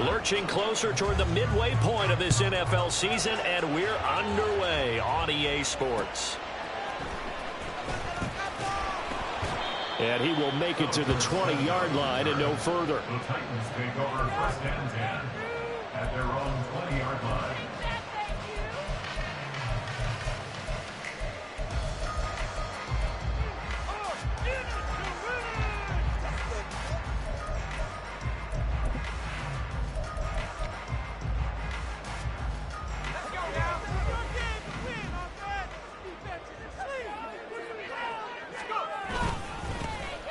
Lurching closer toward the midway point of this NFL season, and we're underway on EA Sports. And he will make it to the 20-yard line and no further. The Titans take over 1st and 10 at their own 20-yard line.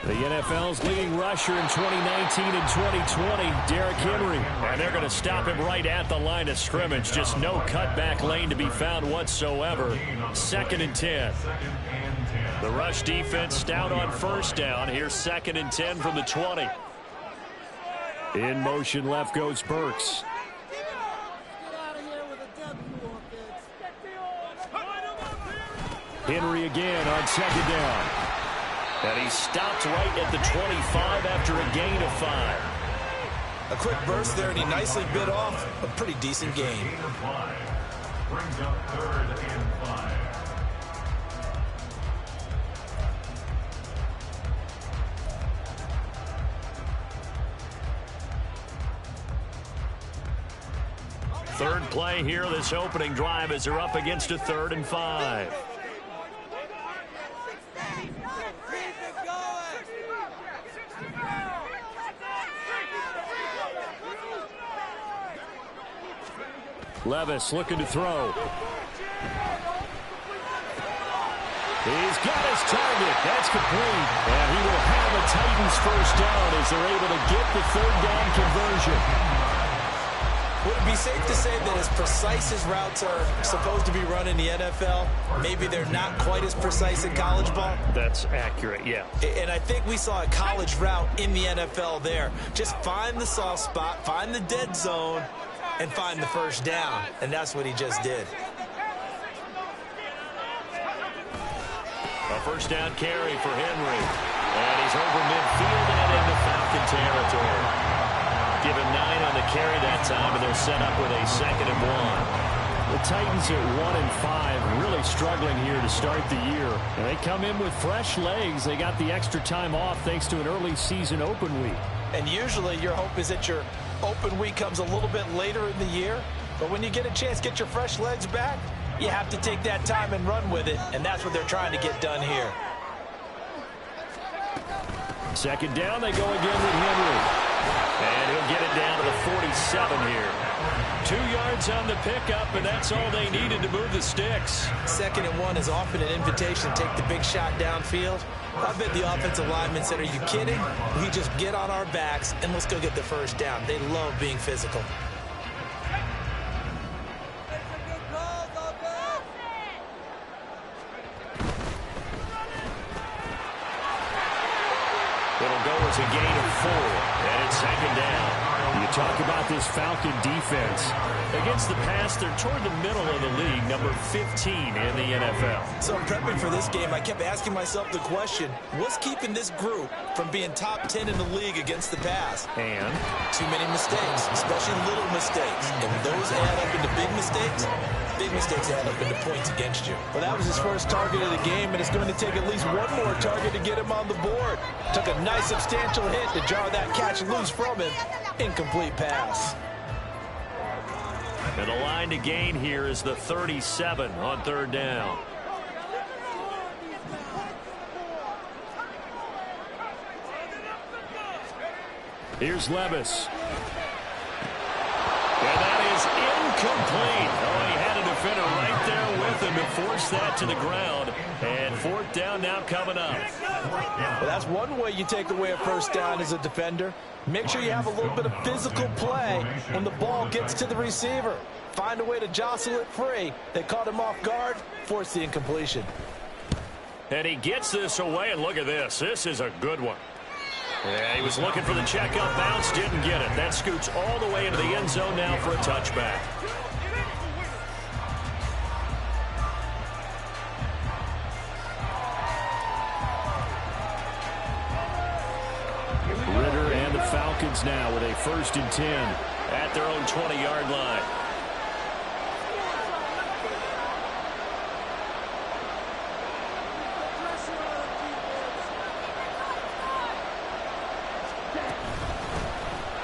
The NFL's leading rusher in 2019 and 2020, Derrick Henry. And they're going to stop him right at the line of scrimmage. Just no cutback lane to be found whatsoever. 2nd and 10. The rush defense stout on 1st down. Here's 2nd and 10 from the 20. In motion left goes Burks. Henry again on 2nd down. And he stopped right at the 25 after a gain of 5. A quick burst there, and he nicely bit off a pretty decent gain. Brings up 3rd and 5. Third play here, this opening drive, as they're up against a 3rd and 5. Levis looking to throw. He's got his target. That's complete. And he will have a Titans 1st down as they're able to get the 3rd down conversion. Would it be safe to say that as precise as routes are supposed to be run in the NFL, maybe they're not quite as precise in college ball? That's accurate, yeah. And I think we saw a college route in the NFL there. Just find the soft spot, find the dead zone, and find the 1st down. And that's what he just did. A 1st down carry for Henry. And he's over midfield and into Falcon territory. Give him 9 on the carry that time, and they're set up with a 2nd and 1. The Titans at 1-5, really struggling here to start the year. And they come in with fresh legs. They got the extra time off thanks to an early season open week. And usually your hope is that your open week comes a little bit later in the year. But when you get a chance to get your fresh legs back, you have to take that time and run with it. And that's what they're trying to get done here. 2nd down, they go again with Henry. And he'll get it down to the 47 here. 2 yards on the pickup, and that's all they needed to move the sticks. 2nd and 1 is often an invitation to take the big shot downfield. I bet the offensive lineman said, are you kidding? We just get on our backs, and let's go get the 1st down. They love being physical. It'll go as a gain of 4, and it's 2nd down. You talk about this Falcon defense. Against the pass, they're toward the middle of the league, number 15 in the NFL. So prepping for this game, I kept asking myself the question, what's keeping this group from being top 10 in the league against the pass? And? Too many mistakes, especially little mistakes. And when those add up into big mistakes add up into points against you. Well, that was his first target of the game, and it's going to take at least one more target to get him on the board. Took a nice substantial hit to jar that catch loose from him. Incomplete pass. And the line to gain here is the 37 on 3rd down. Here's Levis. And that is incomplete. Oh, he had a defender right there with him to force that to the ground. And 4th down now coming up. Well, that's one way you take away a 1st down as a defender. Make sure you have a little bit of physical play when the ball gets to the receiver. Find a way to jostle it free. They caught him off guard, force the incompletion. And he gets this away, and look at this. This is a good one. Yeah, he was looking for the checkup bounce, didn't get it. That scoots all the way into the end zone now for a touchback. Falcons now with a 1st and 10 at their own 20-yard line.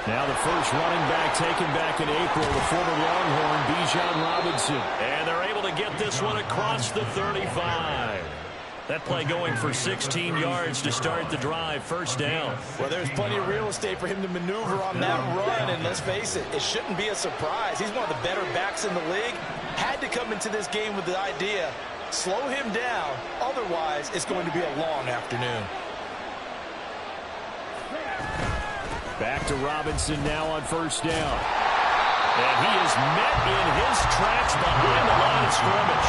Now the first running back taken back in April, the former Longhorn, Bijan Robinson. And they're able to get this one across the 35. That play going for 16 yards to start the drive, 1st down. Well, there's plenty of real estate for him to maneuver on that run, and let's face it, it shouldn't be a surprise. He's one of the better backs in the league. Had to come into this game with the idea, slow him down, otherwise it's going to be a long afternoon. Back to Robinson now on 1st down. And he is met in his tracks behind the line of scrimmage.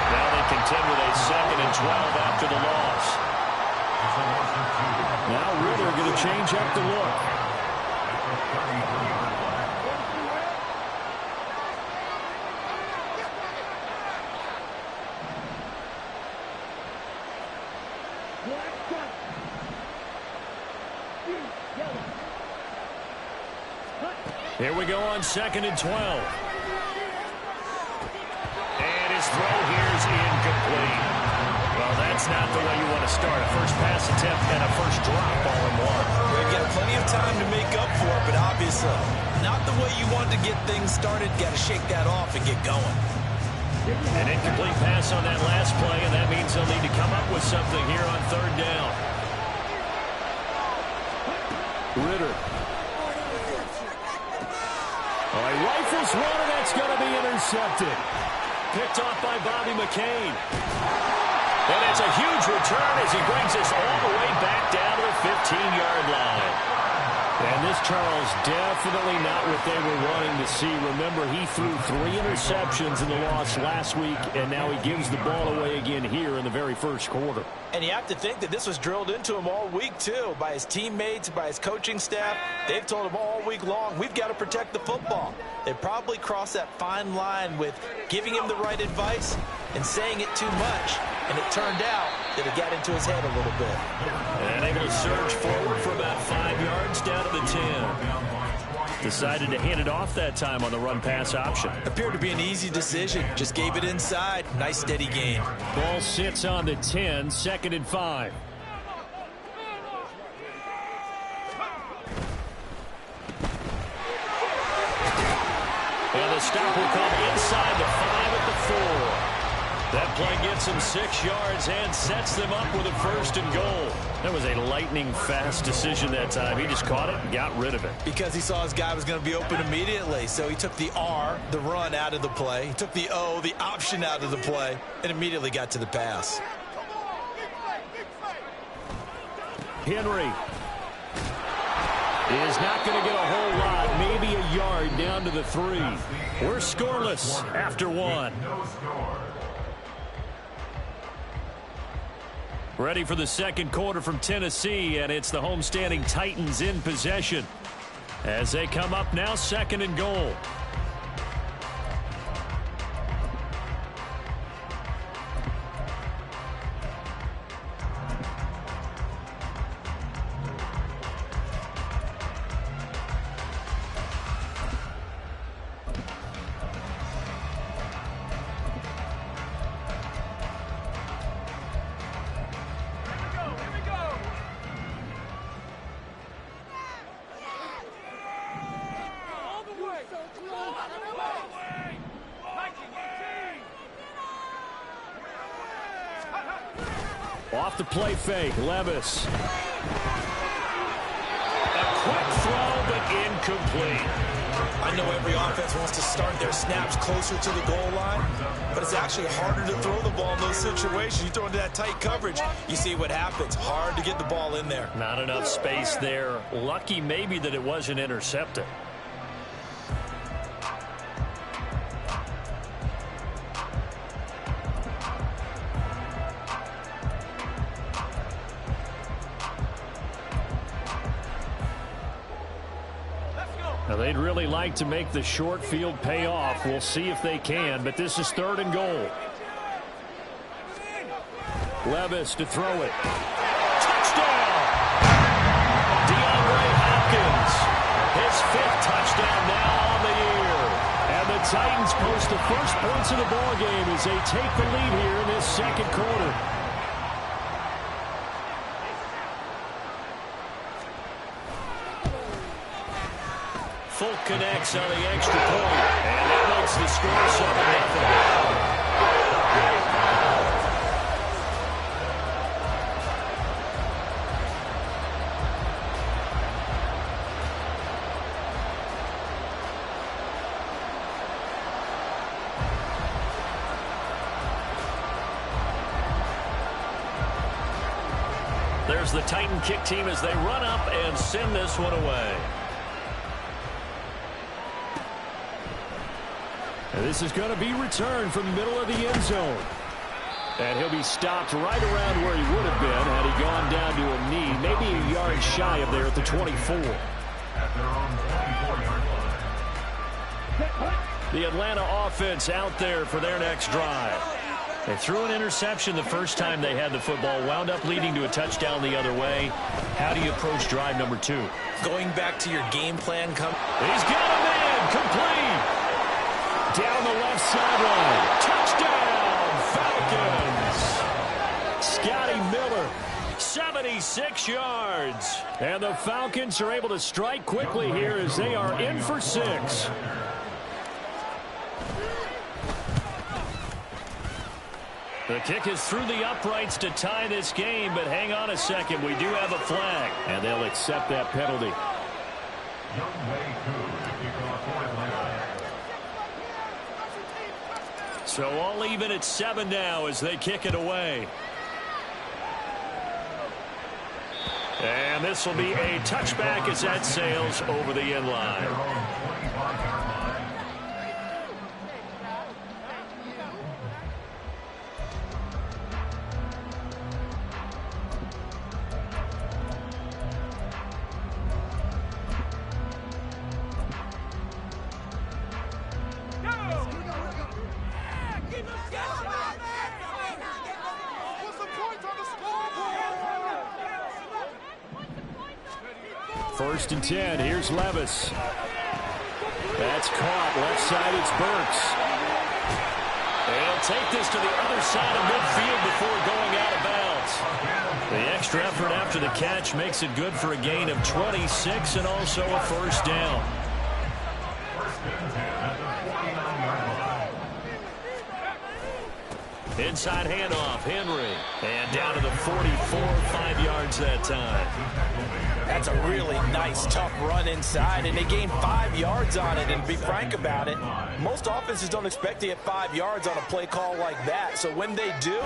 Now they contend with a 2nd and 12 after the loss. Now Ritter going to change up the look. Here we go on 2nd and 12. And his throw here is incomplete. Well, that's not the way you want to start. A first pass attempt and a first drop all in one. They've got plenty of time to make up for it, but obviously not the way you want to get things started. Got to shake that off and get going. An incomplete pass on that last play, and that means they'll need to come up with something here on 3rd down. Ritter. He rifles one, and that's going to be intercepted. Picked off by Bobby McCain. And it's a huge return as he brings us all the way back down to the 15-yard line. And this, Charles, definitely not what they were wanting to see. Remember, he threw 3 interceptions in the loss last week, and now he gives the ball away again here in the very 1st quarter. And you have to think that this was drilled into him all week, too, by his teammates, by his coaching staff. They've told him all week long, we've got to protect the football. They probably crossed that fine line with giving him the right advice and saying it too much. And it turned out that it got into his head a little bit. And able to surge forward for about 5 yards down to the 10. Decided to hand it off that time on the run-pass option. Appeared to be an easy decision. Just gave it inside. Nice, steady game. Ball sits on the 10, 2nd and 5. And the stop will come inside the 5 at the 4. That play gets him 6 yards and sets them up with a 1st and goal. That was a lightning-fast decision that time. He just caught it and got rid of it. Because he saw his guy was going to be open immediately. So he took the R, the run, out of the play. He took the O, the option, out of the play, and immediately got to the pass. Henry is not going to get a whole lot, maybe a yard down to the 3. We're scoreless after 1. Ready for the 2nd quarter from Tennessee, and it's the homestanding Titans in possession as they come up now 2nd and goal. Off the play fake, Levis. A quick throw, but incomplete. I know every offense wants to start their snaps closer to the goal line, but it's actually harder to throw the ball in those situations. You throw into that tight coverage, you see what happens. Hard to get the ball in there. Not enough space there. Lucky maybe that it wasn't intercepted. Now, they'd really like to make the short field pay off. We'll see if they can, but this is 3rd and goal. Levis to throw it. Touchdown! DeAndre Hopkins first points of the ball game as they take the lead here in this second quarter. Folk connects on the extra point, and that makes the score 7-0. There's the Titan kick team as they run up and send this one away. And this is going to be returned from the middle of the end zone. And he'll be stopped right around where he would have been had he gone down to a knee, maybe a yard shy of there at the 24. At their own 24-yard line. The Atlanta offense out there for their next drive. They threw an interception the first time they had the football, wound up leading to a touchdown the other way. How do you approach drive number 2? Going back to your game plan. He's got a man, complete. Down the left sideline. Touchdown, Falcons. Scotty Miller, 76 yards. And the Falcons are able to strike quickly here as they are in for 6. The kick is through the uprights to tie this game, but hang on a second. We do have a flag, and they'll accept that penalty. So all even at 7 now as they kick it away. And this will be a touchback as that sails over the end line. First and 10. Here's Levis. That's caught. Left side, it's Burks. They'll take this to the other side of midfield before going out of bounds. The extra effort after the catch makes it good for a gain of 26 and also a first down. Inside handoff, Henry. And down to the 44, 5 yards that time. That's a really nice, tough run inside, and they gained 5 yards on it. And to be frank about it, most offenses don't expect to get 5 yards on a play call like that. So when they do,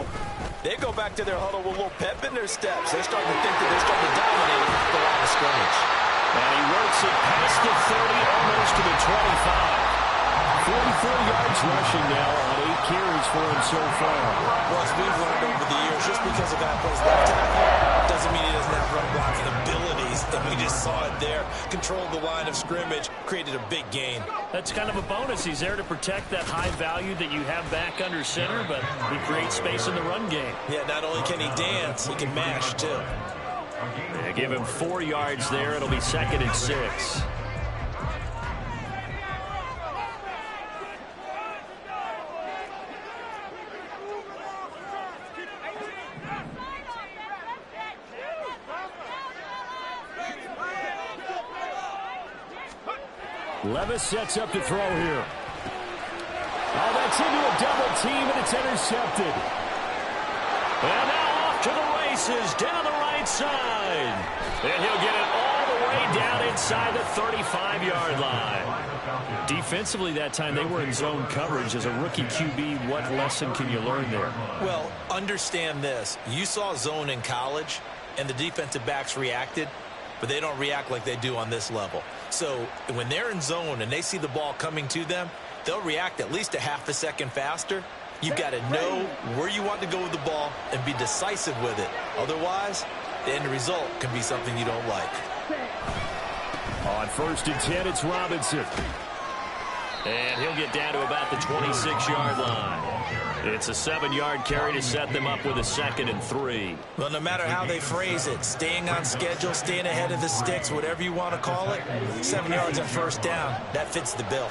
they go back to their huddle with a little pep in their steps. They're starting to think that they're starting to dominate the line of scrimmage. And he works it past the 30, almost to the 25. 44 yards rushing now on 8 carries for him so far. Well, as we've learned over the years, just because a guy plays left tackle doesn't mean he doesn't have run blocking abilities. And we just saw it there. Controlled the line of scrimmage, created a big gain. That's kind of a bonus. He's there to protect that high value that you have back under center, but he creates space in the run game. Yeah, not only can he dance, he can mash too. They give him 4 yards there. It'll be 2nd and 6. Levis sets up to throw here. Oh, that's into a double team, and it's intercepted. And now off to the races, down the right side. And he'll get it all the way down inside the 35-yard line. Defensively that time, they were in zone coverage. As a rookie QB, what lesson can you learn there? Well, understand this. You saw zone in college, and the defensive backs reacted, but they don't react like they do on this level. So when they're in zone and they see the ball coming to them, they'll react at least a half a second faster. You've got to know where you want to go with the ball and be decisive with it. Otherwise, the end result can be something you don't like. On 1st and 10, it's Robinson. And he'll get down to about the 26-yard line. It's a 7-yard carry to set them up with a 2nd and 3. Well, no matter how they phrase it, staying on schedule, staying ahead of the sticks, whatever you want to call it, 7 yards on 1st down, that fits the bill.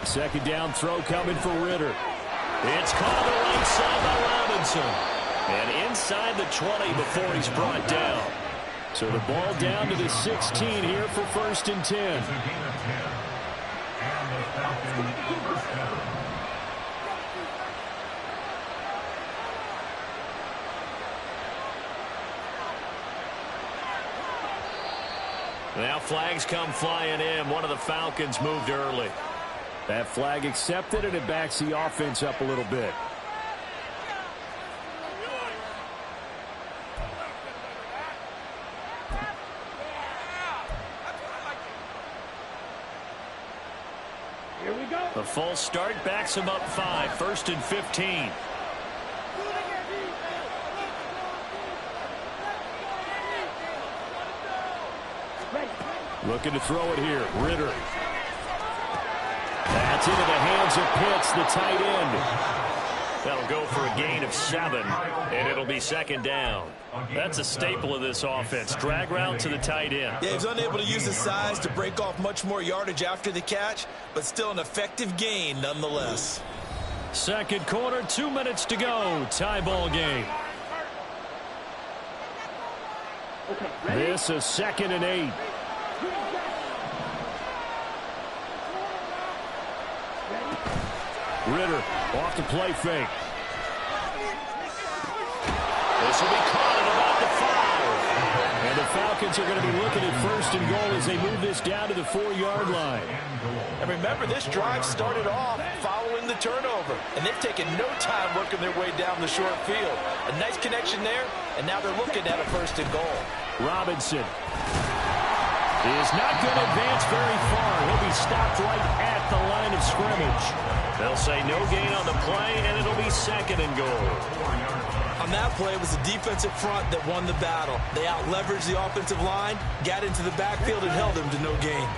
Second down throw coming for Ritter. It's caught on the right side by Robinson. And inside the 20 before he's brought down. So the ball down to the 16 here for 1st and 10. Now flags come flying in. One of the Falcons moved early. That flag accepted, and it backs the offense up a little bit. Here we go. The full start backs him up 5. 1st and 15. Looking to throw it here. Ritter. That's into the hands of Pitts, the tight end. That'll go for a gain of 7, and it'll be 2nd down. That's a staple of this offense. Drag route to the tight end. Yeah, he's unable to use his size to break off much more yardage after the catch, but still an effective gain nonetheless. Second quarter, 2 minutes to go. Tie ball game. This is 2nd and 8. Ritter off the play fake. This will be caught at about the 5. And the Falcons are going to be looking at 1st and goal as they move this down to the 4-yard line. And remember, this drive started off following the turnover, and they've taken no time working their way down the short field. A nice connection there, and now they're looking at a 1st and goal. Robinson is not going to advance very far. He'll be stopped right at the line of scrimmage. They'll say no gain on the play, and it'll be 2nd and goal. On that play, it was the defensive front that won the battle. They out-leveraged the offensive line, got into the backfield, and held them to no gain.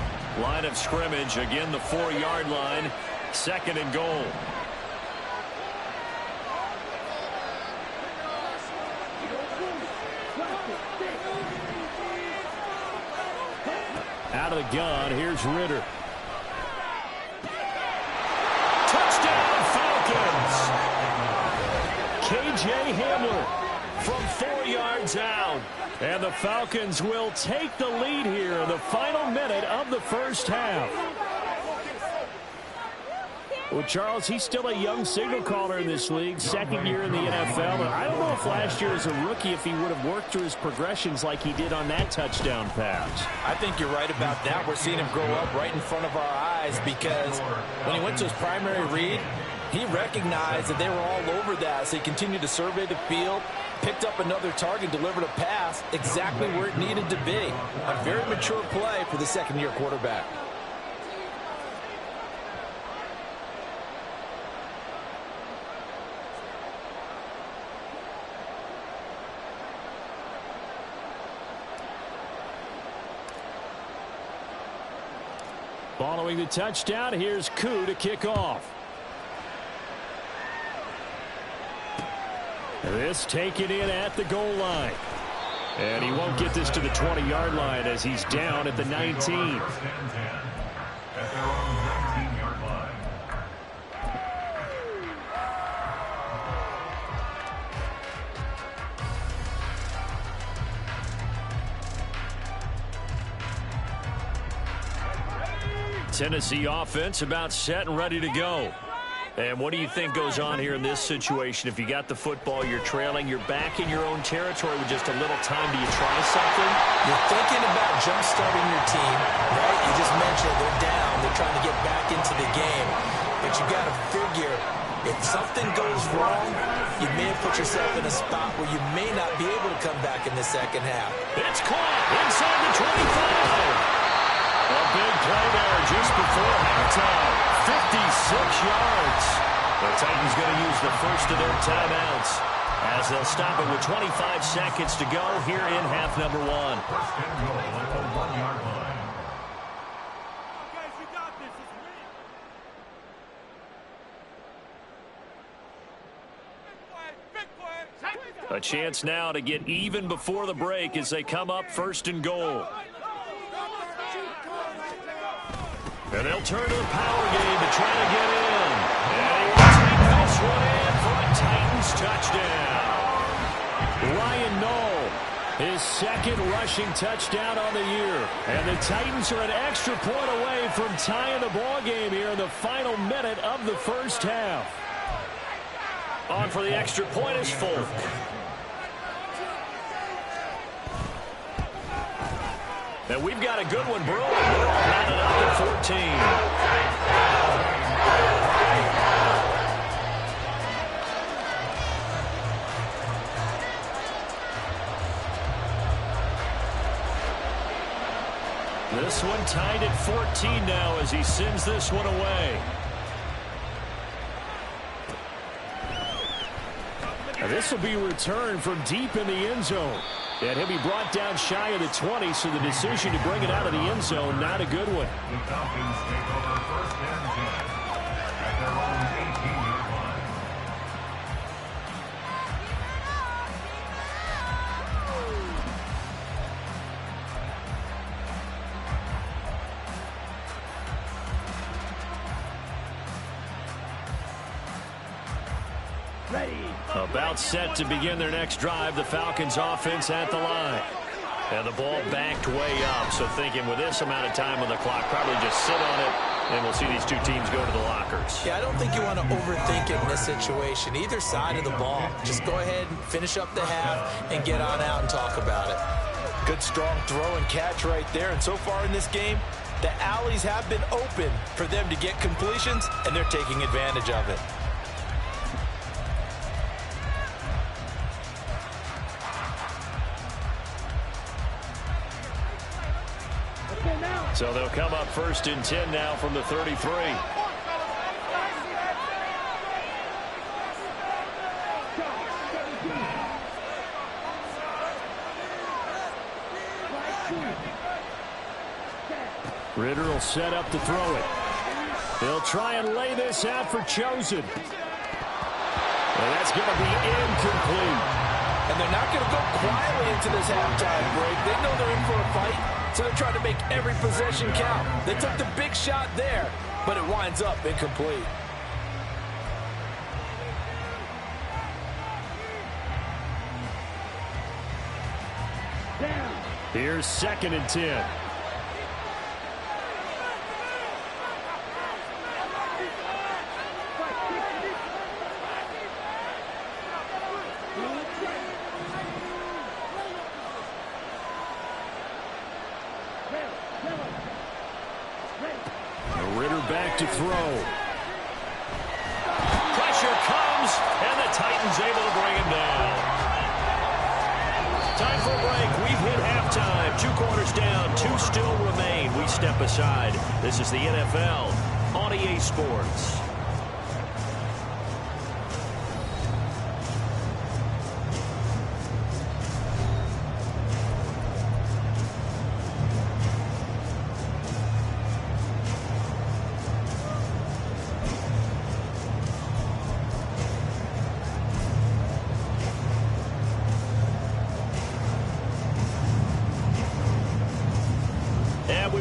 Line of scrimmage, again the 4-yard line, 2nd and goal. Out of the gun, here's Ritter. Touchdown, Falcons! K.J. Hamler from 4 yards out. And the Falcons will take the lead here in the final minute of the first half. Well, Charles, he's still a young signal caller in this league, 2nd year in the NFL. And I don't know if last year as a rookie if he would have worked through his progressions like he did on that touchdown pass. I think you're right about that. We're seeing him grow up right in front of our eyes because when he went to his primary read, he recognized that they were all over that. So he continued to survey the field, picked up another target, delivered a pass exactly where it needed to be. A very mature play for the 2nd-year quarterback. Following the touchdown, here's Koo to kick off. This taken in at the goal line. And he won't get this to the 20-yard line as he's down at the 19. At their own 19-yard line. Tennessee offense about set and ready to go. And what do you think goes on here in this situation? If you got the football, you're trailing, you're back in your own territory with just a little time. Do you try something? You're thinking about jump-starting your team, right? You just mentioned they're down. They're trying to get back into the game. But you got to figure if something goes wrong, you may have put yourself in a spot where you may not be able to come back in the second half. It's caught inside the 25. A big play there just before halftime. 56 yards. The Titans going to use the first of their timeouts as they'll stop it with 25 seconds to go here in half number 1. 1st and goal at the 1-yard line. Guys, you got this. It's me. A chance now to get even before the break as they come up 1st and goal. And they'll turn to the power game to try to get in. And he will take this one in for a Titans touchdown. Ryan Knoll, his second rushing touchdown on the year. And the Titans are an extra point away from tying the ball game here in the final minute of the first half. On for the extra point is Folk. And we've got a good one brewing. We're all knotted up at 14. This one tied at 14 now as he sends this one away. And this will be returned from deep in the end zone. And he'll be brought down shy of the 20, so the decision to bring it out of the end zone, not a good one. The Falcons take over first and 10 at their own 18-yard line. About set to begin their next drive, the Falcons offense at the line. And the ball backed way up, so thinking with this amount of time on the clock, probably just sit on it, and we'll see these two teams go to the lockers. Yeah, I don't think you want to overthink it in this situation. Either side of the ball. Just go ahead and finish up the half and get on out and talk about it. Good, strong throw and catch right there. And so far in this game, the alleys have been open for them to get completions, and they're taking advantage of it. So they'll come up first and 10 now from the 33. Ritter will set up to throw it. He'll try and lay this out for Chosen. And that's going to be incomplete. And they're not going to go quietly into this halftime break. They know they're in for a fight, so they're trying to make every possession count. They took the big shot there, but it winds up incomplete. Here's second and 10. Ritter back to throw. Pressure comes, and the Titans able to bring him down. Time for a break. We've hit halftime. 2 quarters down, 2 still remain. We step aside. This is the NFL on EA Sports.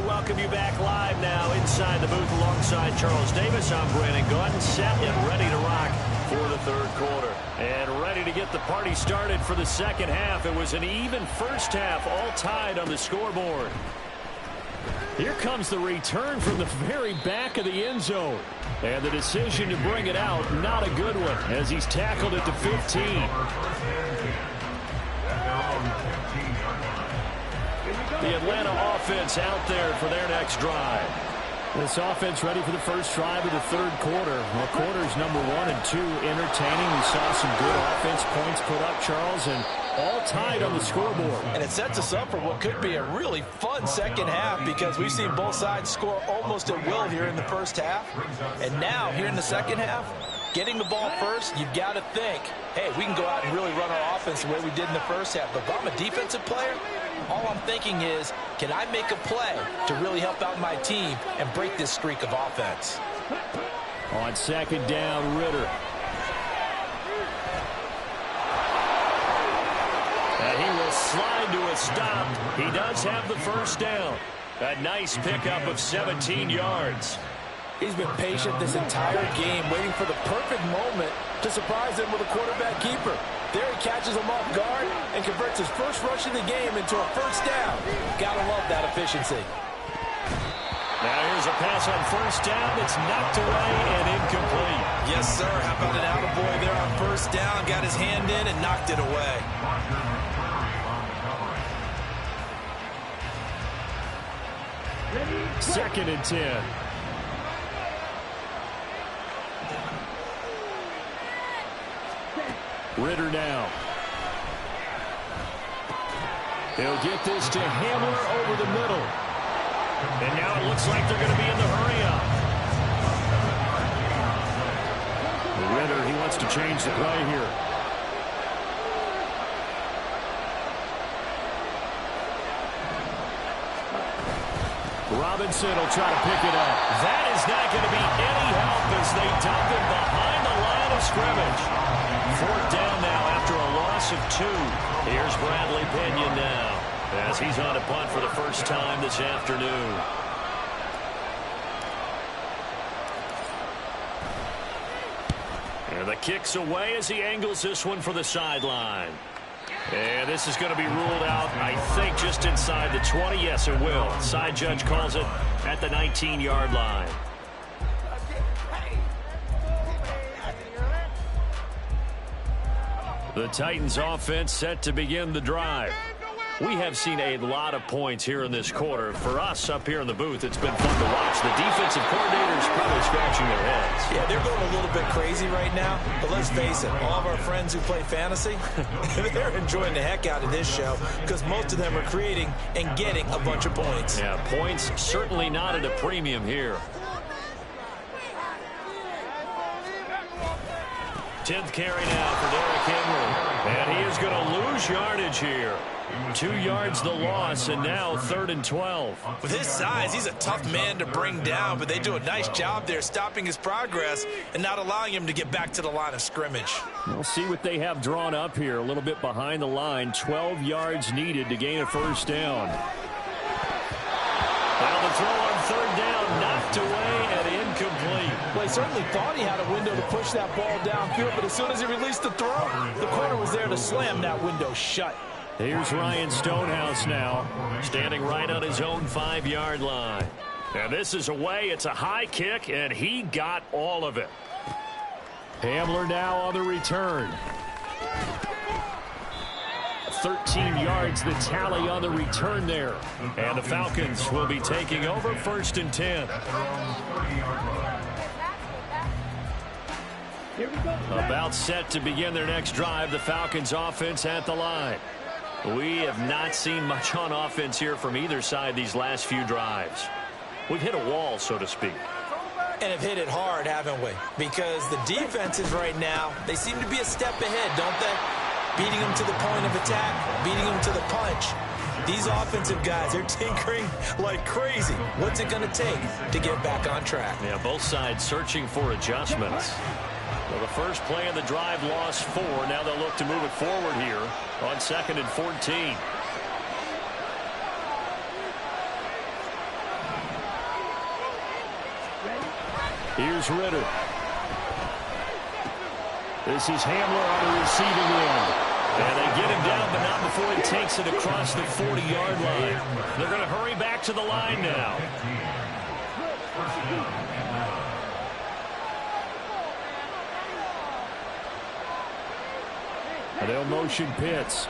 Welcome you back live now inside the booth alongside Charles Davis. I'm Brandon Gordon, set and ready to rock for the third quarter. And ready to get the party started for the second half. It was an even first half, all tied on the scoreboard. Here comes the return from the very back of the end zone. And the decision to bring it out, not a good one, as he's tackled at the 15. The Atlanta offense out there for their next drive. This offense ready for the first drive of the third quarter. Well, quarters number 1 and 2 entertaining. We saw some good offense points put up, Charles, and all tied on the scoreboard. And it sets us up for what could be a really fun second half because we've seen both sides score almost at will here in the first half. And now, here in the second half, getting the ball first, you've got to think, hey, we can go out and really run our offense the way we did in the first half. But if I'm a defensive player, all I'm thinking is, can I make a play to really help out my team and break this streak of offense? On second down, Ritter. And he will slide to a stop. He does have the first down. A nice pickup of 17 yards. He's been patient this entire game, waiting for the perfect moment to surprise him with a quarterback keeper. There he catches him off guard and converts his first rush of the game into a first down. Gotta love that efficiency. Now here's a pass on first down. It's knocked away and incomplete. Yes, sir. How about an attaboy there on first down? Got his hand in and knocked it away. Second and 10. Ritter now. He'll get this to Hamler over the middle. And now it looks like they're going to be in the hurry-up. Ritter, he wants to change the play here. Robinson will try to pick it up. That is not going to be any help as they dump him behind the line of scrimmage. Fourth down now after a loss of 2. Here's Bradley Pinion now as he's on a punt for the first time this afternoon. And the kick's away as he angles this one for the sideline. And this is going to be ruled out, I think, just inside the 20. Yes, it will. Side judge calls it at the 19-yard line. The Titans offense set to begin the drive. We have seen a lot of points here in this quarter. For us up here in the booth, it's been fun to watch. The defensive coordinators probably scratching their heads. Yeah, they're going a little bit crazy right now. But let's face it, all of our friends who play fantasy, they're enjoying the heck out of this show because most of them are creating and getting a bunch of points. Yeah, points certainly not at a premium here. 10th carry now for Derrick Henry. And he is going to lose yardage here. 2 yards the loss, and now 3rd and 12. With his size, he's a tough man to bring down, but they do a nice job there stopping his progress and not allowing him to get back to the line of scrimmage. We'll see what they have drawn up here. A little bit behind the line. 12 yards needed to gain a first down. Now the throw on 3rd down, knocked away and incomplete. Well, he certainly thought he had a window to push that ball downfield, but as soon as he released the throw, the corner was there to slam that window shut. Here's Ryan Stonehouse now, standing right on his own 5-yard line. And this is away. It's a high kick, and he got all of it. Hamler now on the return. 13 yards the tally on the return there. And the Falcons will be taking over 1st and 10. About set to begin their next drive. The Falcons offense at the line. We have not seen much on offense here from either side these last few drives. We've hit a wall, so to speak. And have hit it hard, haven't we? Because the defenses right now, they seem to be a step ahead, don't they? Beating them to the point of attack, beating them to the punch. These offensive guys are tinkering like crazy. What's it going to take to get back on track? Yeah, both sides searching for adjustments. Well, the first play of the drive lost 4. Now they'll look to move it forward here on 2nd and 14. Here's Ritter. This is Hamler on the receiving end. And they get him down, but not before he takes it across the 40-yard line. They're going to hurry back to the line now. And they'll motion Pitts.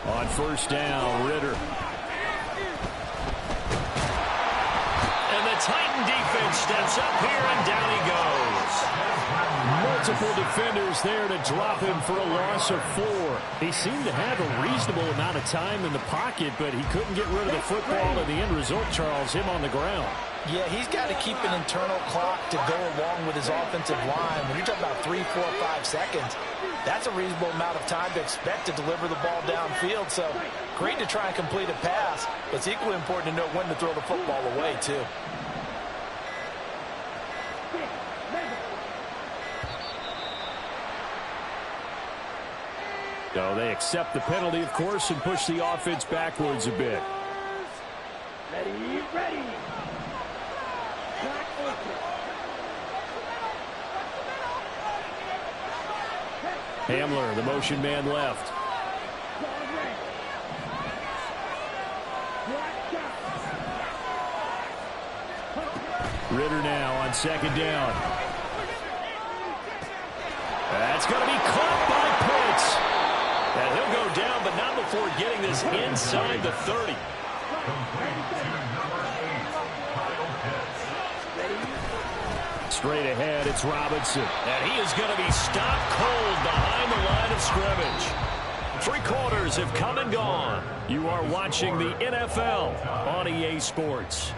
On first down, Ritter. And the Titan defense steps up here, and down he goes. Multiple defenders there to drop him for a loss of 4. He seemed to have a reasonable amount of time in the pocket, but he couldn't get rid of the football, and the end result, Charles, him on the ground. Yeah, he's got to keep an internal clock to go along with his offensive line. When you're talking about 3, 4, 5 seconds, that's a reasonable amount of time to expect to deliver the ball downfield. So great to try and complete a pass, but it's equally important to know when to throw the football away, too. So they accept the penalty, of course, and push the offense backwards a bit. Ready, ready. Back open. Hamler, the motion man left. Ritter now on second down. That's going to be caught by Pitts. And he'll go down, but not before getting this inside the 30. Straight ahead, it's Robinson. And he is going to be stopped cold behind the line of scrimmage. 3 quarters have come and gone. You are watching the NFL on EA Sports.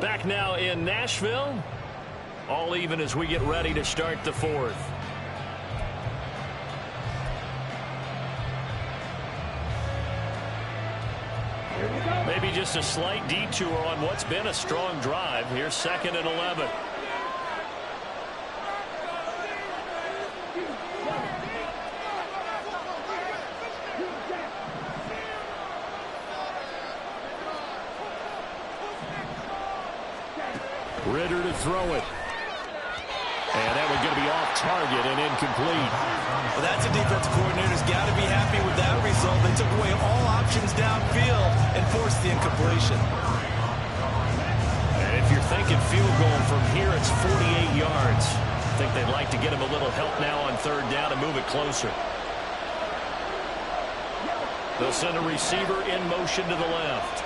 Back now in Nashville. All even as we get ready to start the 4th. Maybe just a slight detour on what's been a strong drive. Here's 2nd and 11. Ritter to throw it. And that one's going to be off target and incomplete. Well, that's a defensive coordinator's got to be happy with that result. They took away all options downfield and forced the incompletion. And if you're thinking field goal from here, it's 48 yards. I think they'd like to get him a little help now on 3rd down and move it closer. They'll send a receiver in motion to the left.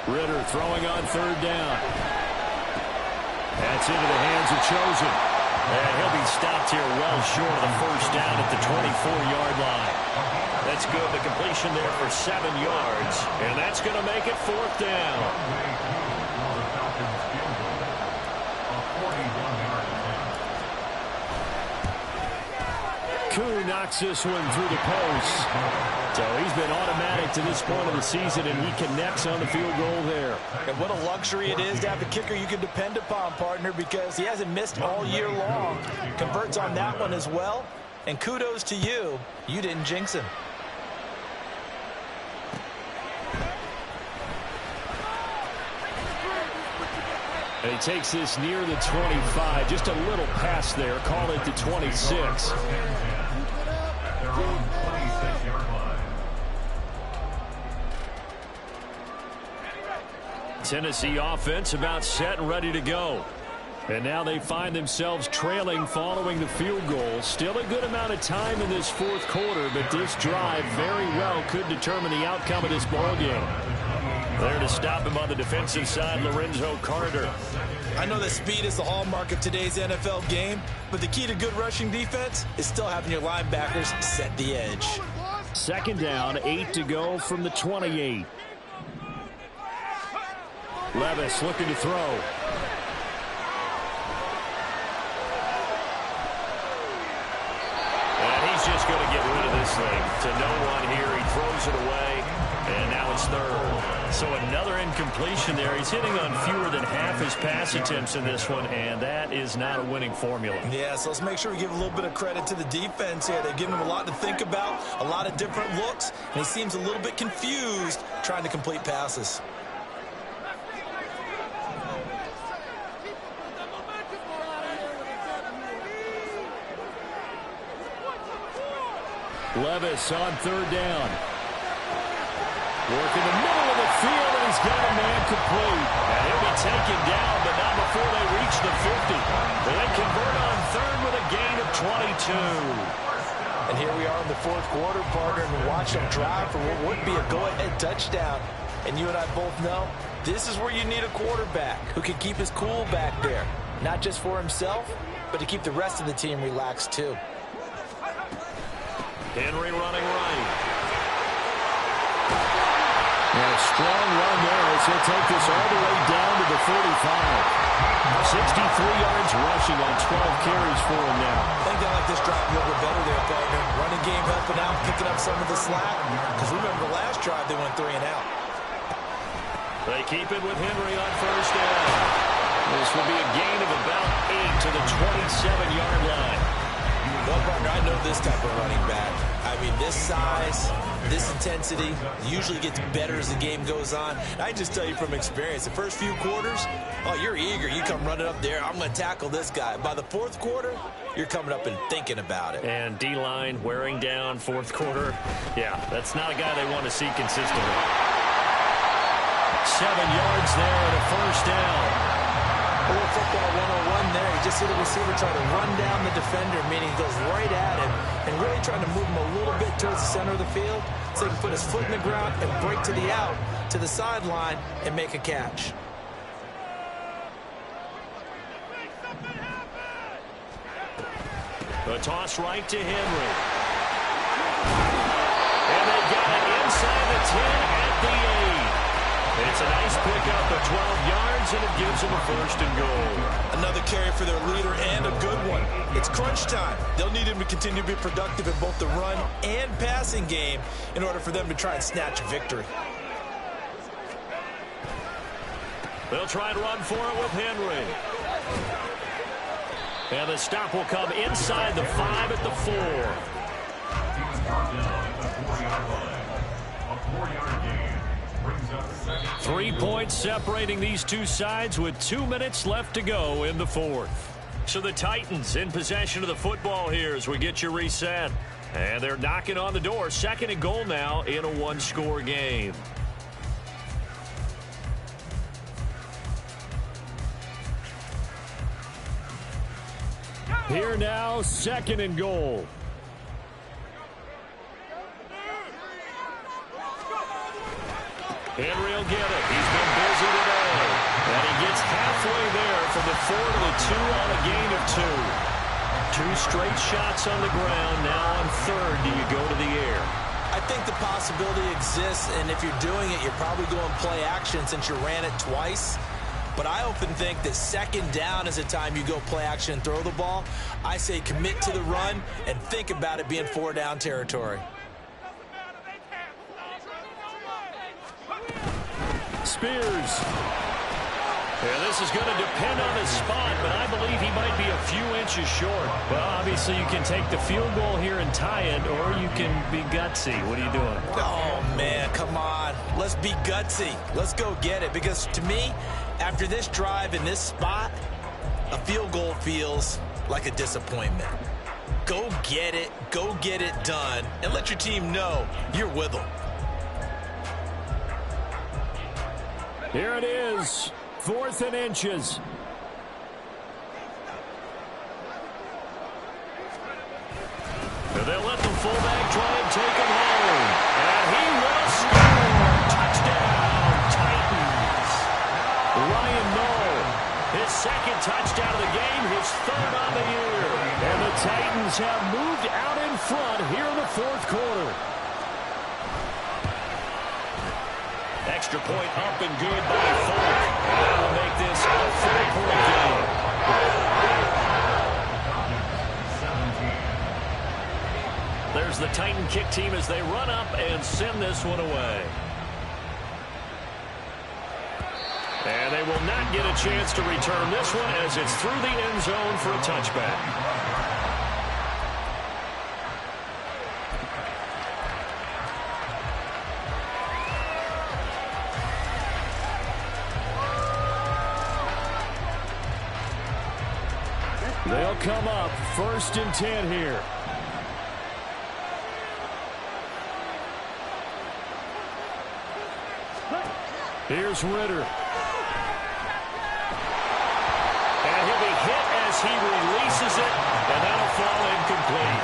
Ritter throwing on 3rd down. That's into the hands of Chosen. And he'll be stopped here well short of the 1st down at the 24-yard line. That's good. The completion there for 7 yards. And that's going to make it 4th down. Koo knocks this one through the post. So he's been automatic to this point of the season, and he connects on the field goal there. And what a luxury it is to have a kicker you can depend upon, partner, because he hasn't missed all year long. Converts on that one as well. And kudos to you. You didn't jinx him. And he takes this near the 25. Just a little pass there. Call it the 26. Tennessee offense about set and ready to go. And now they find themselves trailing following the field goal. Still a good amount of time in this 4th quarter, but this drive very well could determine the outcome of this ball game. There to stop him on the defensive side, Lorenzo Carter. I know that speed is the hallmark of today's NFL game, but the key to good rushing defense is still having your linebackers set the edge. 2nd down, 8 to go from the 28. Levis looking to throw. And he's just going to get rid of this thing to no one here. He throws it away, and now it's 3rd. So another incompletion there. He's hitting on fewer than half his pass attempts in this one, and that is not a winning formula. Yeah, so let's make sure we give a little bit of credit to the defense here. They've given him a lot to think about, a lot of different looks, and he seems a little bit confused trying to complete passes. Levis on 3rd down. Work in the middle of the field, and he's got a man complete. And he'll be taken down, but not before they reach the 50. They convert on 3rd with a gain of 22. And here we are in the 4th quarter, partner, and watch them drive for what would be a go-ahead touchdown. And you and I both know this is where you need a quarterback who can keep his cool back there. Not just for himself, but to keep the rest of the team relaxed too. Henry running right. And a strong run there as he'll take this all the way down to the 45. 63 yards rushing on 12 carries for him now. I think they like this drive a little bit better there, partner. Running game helping out, picking up some of the slack. Because remember the last drive, they went 3 and out. They keep it with Henry on first down. This will be a gain of about 8 to the 27-yard line. Well, partner, I know this type of running back. I mean, this size, this intensity usually gets better as the game goes on. I just tell you from experience, the first few quarters, oh, you're eager. You come running up there, I'm going to tackle this guy. By the fourth quarter, you're coming up and thinking about it. And D-line wearing down fourth quarter. Yeah, that's not a guy they want to see consistently. 7 yards there and a first down. A little football 101 there. You just see the receiver try to run down the defender, meaning he goes right at him and really trying to move him a little bit towards the center of the field so he can put his foot in the ground and break to the out, to the sideline, and make a catch. The toss right to Henry. And they got it inside the 10 at the 8. It's a nice pickup of 12 yards, and it gives them a first and goal. Another carry for their leader and a good one. It's crunch time. They'll need him to continue to be productive in both the run and passing game in order for them to try and snatch a victory. They'll try and run for it with Henry. And the stop will come inside the 5 at the 4. He was brought down at the 4-yard line. A 4-yard gain. 3 points separating these two sides with 2 minutes left to go in the fourth. So the Titans in possession of the football here as we get you reset. And they're knocking on the door. 2nd and goal now in a 1-score game. Here now, 2nd and goal. Henry will get it. He's been busy today. And he gets halfway there from the 4 to the 2 on a gain of 2. 2 straight shots on the ground. Now on 3rd, do you go to the air? I think the possibility exists, and if you're doing it, you're probably going play action since you ran it twice. But I often think that 2nd down is the time you go play action and throw the ball. I say commit to the run and think about it being 4-down territory. Spears. Yeah, this is going to depend on his spot, but I believe he might be a few inches short. Well, obviously you can take the field goal here and tie it, or you can be gutsy. What are you doing? Oh, man, come on. Let's be gutsy. Let's go get it, because to me, after this drive in this spot, a field goal feels like a disappointment. Go get it done, and let your team know you're with them. Here it is, 4th and inches. And they'll let the fullback try and take him home. And he will score. Touchdown, Titans. Ryan Noll, his 2nd touchdown of the game, his 3rd on the year. And the Titans have moved out in front here in the 4th quarter. Extra point up and good by Folk. That will make this a 4-point game. 17. There's the Titan kick team as they run up and send this one away. And they will not get a chance to return this one as it's through the end zone for a touchback. They'll come up 1st and 10 here. Here's Ritter. And he'll be hit as he releases it, and that'll fall incomplete.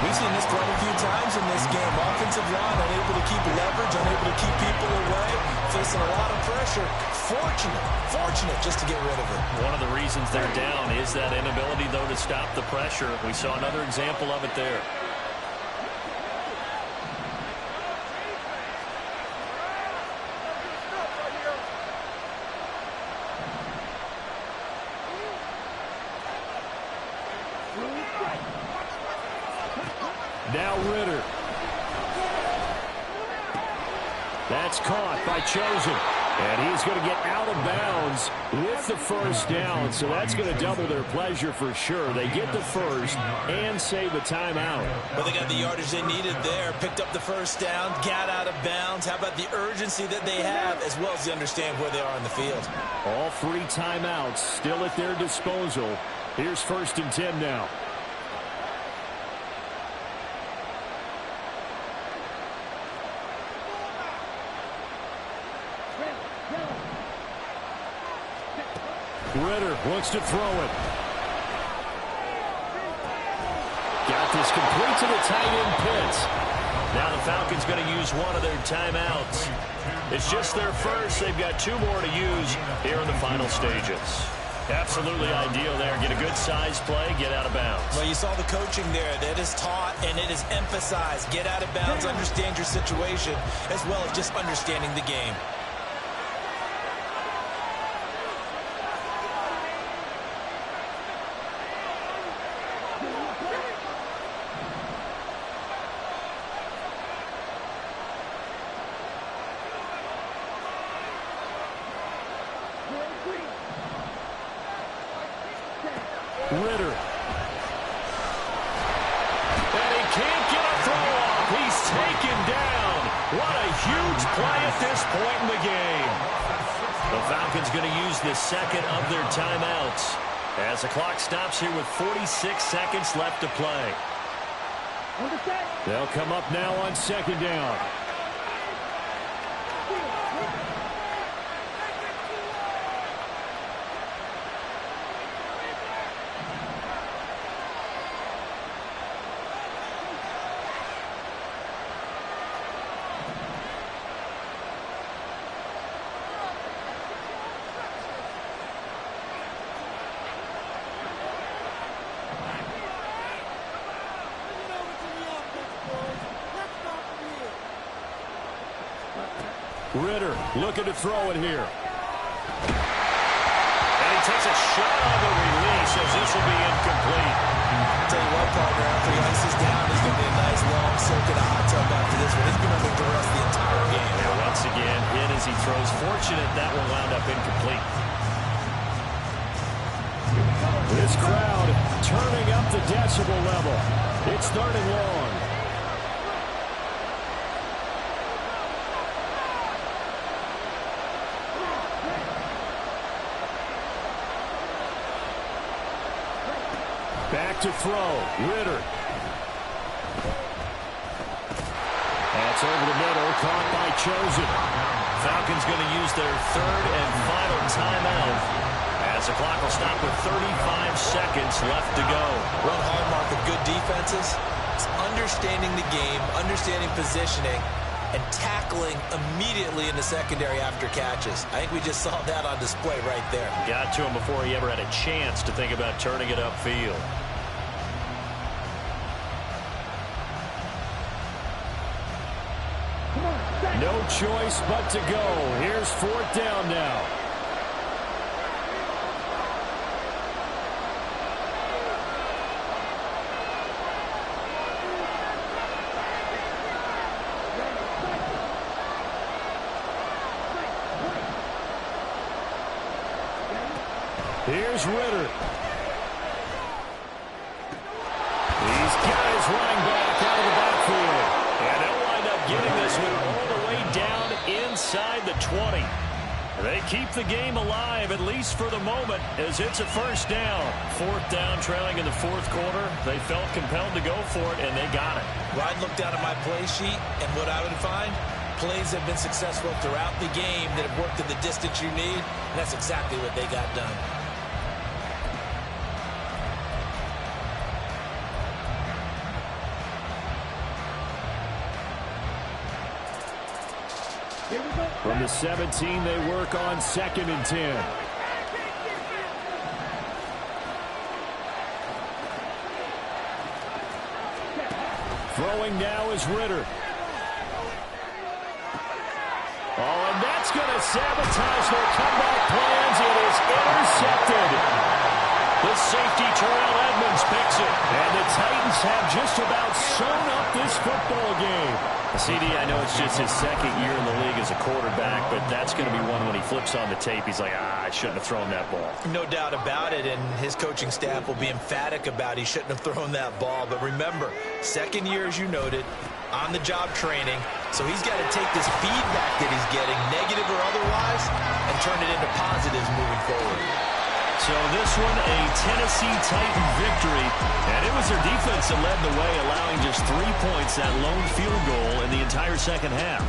We've seen this quite a few times in this game. Offensive line unable to keep leverage, unable to keep people away, facing a lot of pressure. Fortunate just to get rid of it. One of the reasons they're down is that inability, though, to stop the pressure. We saw another example of it there. Now Ritter. That's caught by Chosen. And he's going to get out of bounds with the first down. So that's going to double their pleasure for sure. They get the first and save a timeout. Well, they got the yardage they needed there. Picked up the first down, got out of bounds. How about the urgency that they have, as well as they understand where they are on the field? All 3 timeouts still at their disposal. Here's 1st and 10 now. Ritter wants to throw it. Got this complete to the tight end Pitts. Now the Falcons going to use one of their timeouts. It's just their first. They've got 2 more to use here in the final stages. Absolutely ideal there. Get a good size play, get out of bounds. Well, you saw the coaching there. That is taught and it is emphasized. Get out of bounds, understand your situation, as well as just understanding the game. Ritter. And he can't get a throw off. He's taken down. What a huge play at this point in the game. The Falcons going to use the second of their timeouts as the clock stops here with 46 seconds left to play. They'll come up now on 2nd down. Ritter looking to throw it here. And he takes a shot on the release as this will be incomplete. I'll tell you what, partner, after he ices down, there's going to be a nice long soak in a hot tub after this one. He's going to make the rest of the entire game. And once again, hit as he throws. Fortunate that will wound up incomplete. This crowd turning up the decibel level. It's 3rd and long. Back to throw. Ritter. That's over the middle. Caught by Chosen. Falcons going to use their 3rd and final timeout as the clock will stop with 35 seconds left to go. One hallmark of good defenses is understanding the game, understanding positioning, and tackling immediately in the secondary after catches. I think we just saw that on display right there. Got to him before he ever had a chance to think about turning it upfield. No choice but to go. Here's 4th down now. Here's Ritter. He's got his running back out of the backfield. And they'll wind up getting this one all the way down inside the 20. They keep the game alive, at least for the moment, as it's a 1st down. 4th down, trailing in the 4th quarter. They felt compelled to go for it, and they got it. Well, I'd look down at my play sheet, and what I would find, plays have been successful throughout the game that have worked in the distance you need, and that's exactly what they got done. From the 17, they work on 2nd and 10. Throwing now is Ritter. Oh, and that's going to sabotage their comeback plans. It is intercepted. The safety, Terrell Edmonds, picks it. And the Titans Titans have just about sewn up this football game. CD, I know it's just his second year in the league as a quarterback, but that's going to be one when he flips on the tape. He's like, I shouldn't have thrown that ball. No doubt about it, and his coaching staff will be emphatic about he shouldn't have thrown that ball. But remember, second year, as you noted, on-the-job training, so he's got to take this feedback that he's getting, negative or otherwise, and turn it into positives moving forward. So this one, a Tennessee Titan victory, and it was their defense that led the way, allowing just 3 points, that lone field goal in the entire second half.